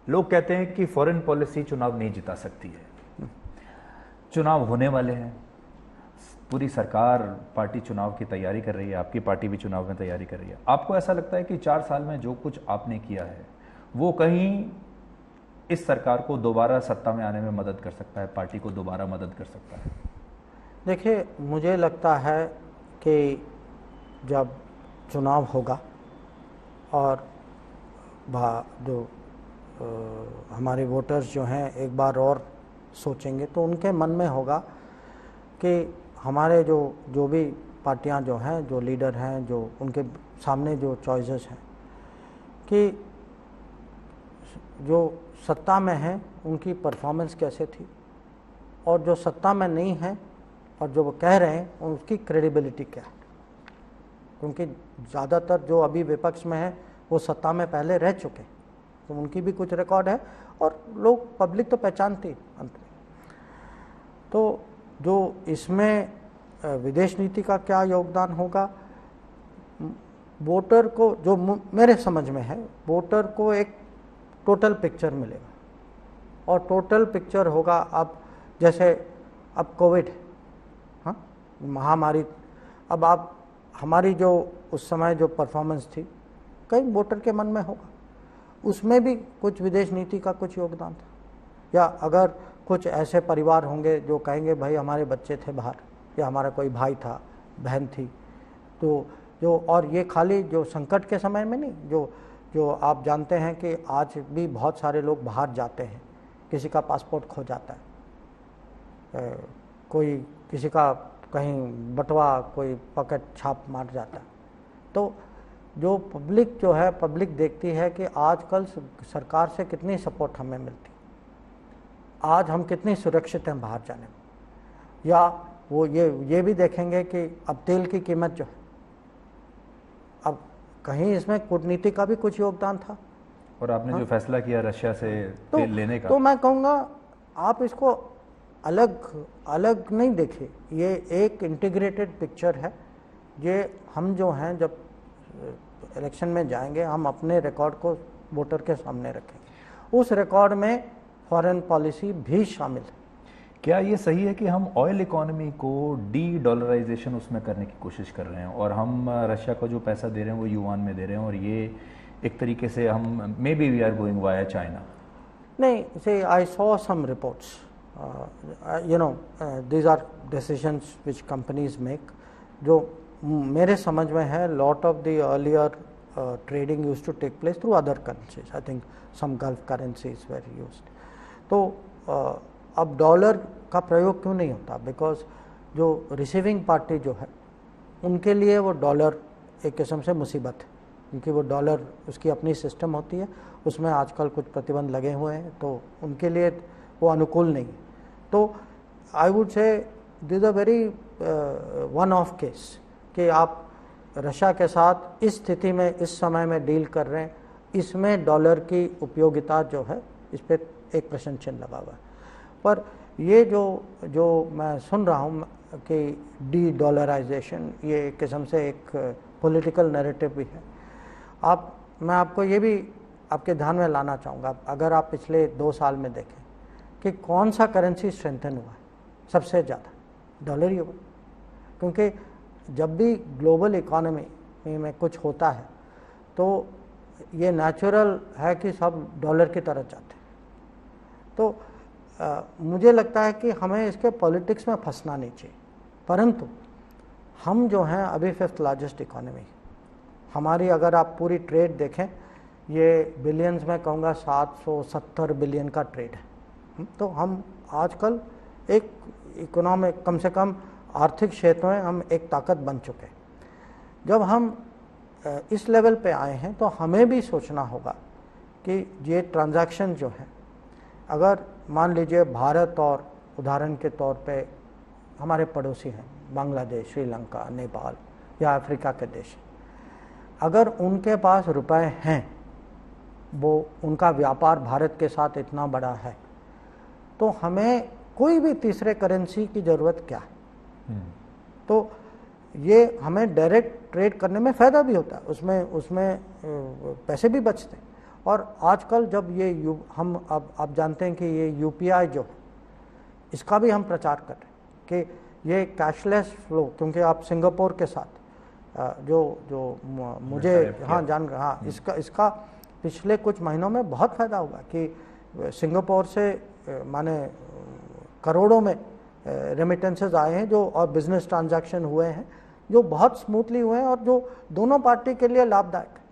लोग कहते हैं कि फॉरेन पॉलिसी चुनाव नहीं जिता सकती है। चुनाव होने वाले हैं, पूरी सरकार पार्टी चुनाव की तैयारी कर रही है, आपकी पार्टी भी चुनाव में तैयारी कर रही है। आपको ऐसा लगता है कि 4 साल में जो कुछ आपने किया है वो कहीं इस सरकार को दोबारा सत्ता में आने में मदद कर सकता है, पार्टी को दोबारा मदद कर सकता है? देखिए, मुझे लगता है कि जब चुनाव होगा और जो हमारे वोटर्स जो हैं एक बार और सोचेंगे तो उनके मन में होगा कि हमारे जो भी पार्टियां जो हैं, जो लीडर हैं, जो उनके सामने जो चॉइसेस हैं, कि जो सत्ता में हैं उनकी परफॉर्मेंस कैसे थी और जो सत्ता में नहीं है और जो वो कह रहे हैं उसकी क्रेडिबिलिटी क्या है। क्योंकि ज़्यादातर जो अभी विपक्ष में है वो सत्ता में पहले रह चुके हैं, तो उनकी भी कुछ रिकॉर्ड है और लोग, पब्लिक तो पहचानती अंत में। तो जो इसमें विदेश नीति का क्या योगदान होगा, वोटर को, जो मेरे समझ में है, वोटर को एक टोटल पिक्चर मिलेगा और टोटल पिक्चर होगा। अब जैसे अब कोविड, हाँ, महामारी, अब आप हमारी जो उस समय जो परफॉर्मेंस थी कई वोटर के मन में होगा, उसमें भी कुछ विदेश नीति का कुछ योगदान था। या अगर कुछ ऐसे परिवार होंगे जो कहेंगे भाई हमारे बच्चे थे बाहर, या हमारा कोई भाई था, बहन थी, तो जो, और ये खाली जो संकट के समय में नहीं, जो आप जानते हैं कि आज भी बहुत सारे लोग बाहर जाते हैं, किसी का पासपोर्ट खो जाता है, कोई किसी का कहीं बटवा, कोई पॉकेट छाप मार जाता है। तो जो पब्लिक जो है, पब्लिक देखती है कि आजकल सरकार से कितनी सपोर्ट हमें मिलती, आज हम कितनी सुरक्षित हैं बाहर जाने में। या वो ये भी देखेंगे कि अब तेल की कीमत जो है, अब कहीं इसमें कूटनीति का भी कुछ योगदान था। और आपने जो फैसला किया रशिया से तेल लेने का, तो मैं कहूँगा आप इसको अलग अलग नहीं देखें, ये एक इंटीग्रेटेड पिक्चर है। ये हम जो हैं जब इलेक्शन में जाएंगे, हम अपने रिकॉर्ड को वोटर के सामने रखेंगे, उस रिकॉर्ड में फॉरेन पॉलिसी भी शामिल है। क्या ये सही है कि हम ऑयल इकोनॉमी को डी डॉलराइजेशन उसमें करने की कोशिश कर रहे हैं और हम रशिया को जो पैसा दे रहे हैं वो युआन में दे रहे हैं, और ये एक तरीके से हम maybe we are going via China? नहीं, say I saw some reports, these are decisions which companies make, जो मेरे समझ में है lot of the earlier trading used to take place through other currencies, I think some gulf currencies were used. तो अब dollar का प्रयोग क्यों नहीं होता, बिकॉज जो रिसीविंग पार्टी जो है उनके लिए वो डॉलर एक किस्म से मुसीबत है, क्योंकि वो डॉलर, उसकी अपनी सिस्टम होती है, उसमें आजकल कुछ प्रतिबंध लगे हुए हैं, तो उनके लिए वो अनुकूल नहीं है। तो I would say this a very one of case कि आप रशिया के साथ इस स्थिति में, इस समय में डील कर रहे हैं, इसमें डॉलर की उपयोगिता जो है इस पर एक प्रश्न चिन्ह लगा हुआ है। पर ये जो मैं सुन रहा हूँ कि डी डॉलराइजेशन, ये एक किस्म से एक पॉलिटिकल नैरेटिव भी है। मैं आपको ये भी आपके ध्यान में लाना चाहूँगा, अगर आप पिछले 2 साल में देखें कि कौन सा करेंसी स्ट्रेंथन हुआ है सबसे ज़्यादा, डॉलर ही हुआ। क्योंकि जब भी ग्लोबल इकोनॉमी में कुछ होता है तो ये नेचुरल है कि सब डॉलर की तरफ जाते हैं। तो मुझे लगता है कि हमें इसके पॉलिटिक्स में फंसना नहीं चाहिए, परंतु हम जो हैं अभी 5th लार्जेस्ट इकोनॉमी, हमारी अगर आप पूरी ट्रेड देखें, ये बिलियंस में कहूँगा 770 बिलियन का ट्रेड है। तो हम आजकल एक इकोनॉमी, कम से कम आर्थिक क्षेत्र में हम एक ताकत बन चुके हैं। जब हम इस लेवल पे आए हैं तो हमें भी सोचना होगा कि ये ट्रांजैक्शन जो है, अगर मान लीजिए भारत और उदाहरण के तौर पे हमारे पड़ोसी हैं, बांग्लादेश, श्रीलंका, नेपाल या अफ्रीका के देश, अगर उनके पास रुपए हैं, वो उनका व्यापार भारत के साथ इतना बड़ा है, तो हमें कोई भी तीसरे करेंसी की ज़रूरत क्या है। तो ये हमें डायरेक्ट ट्रेड करने में फ़ायदा भी होता है, उसमें पैसे भी बचते हैं, और आजकल जब ये हम अब आप जानते हैं कि ये यूपीआई जो इसका भी हम प्रचार कर रहे हैं कि ये कैशलेस फ्लो, क्योंकि आप सिंगापुर के साथ जो मुझे हाँ जान हाँ इसका पिछले कुछ महीनों में बहुत फ़ायदा हुआ कि सिंगापुर से माने करोड़ों में रेमिटेंसेस आए हैं जो और बिजनेस ट्रांजैक्शन हुए हैं जो बहुत स्मूथली हुए हैं और जो दोनों पार्टी के लिए लाभदायक है।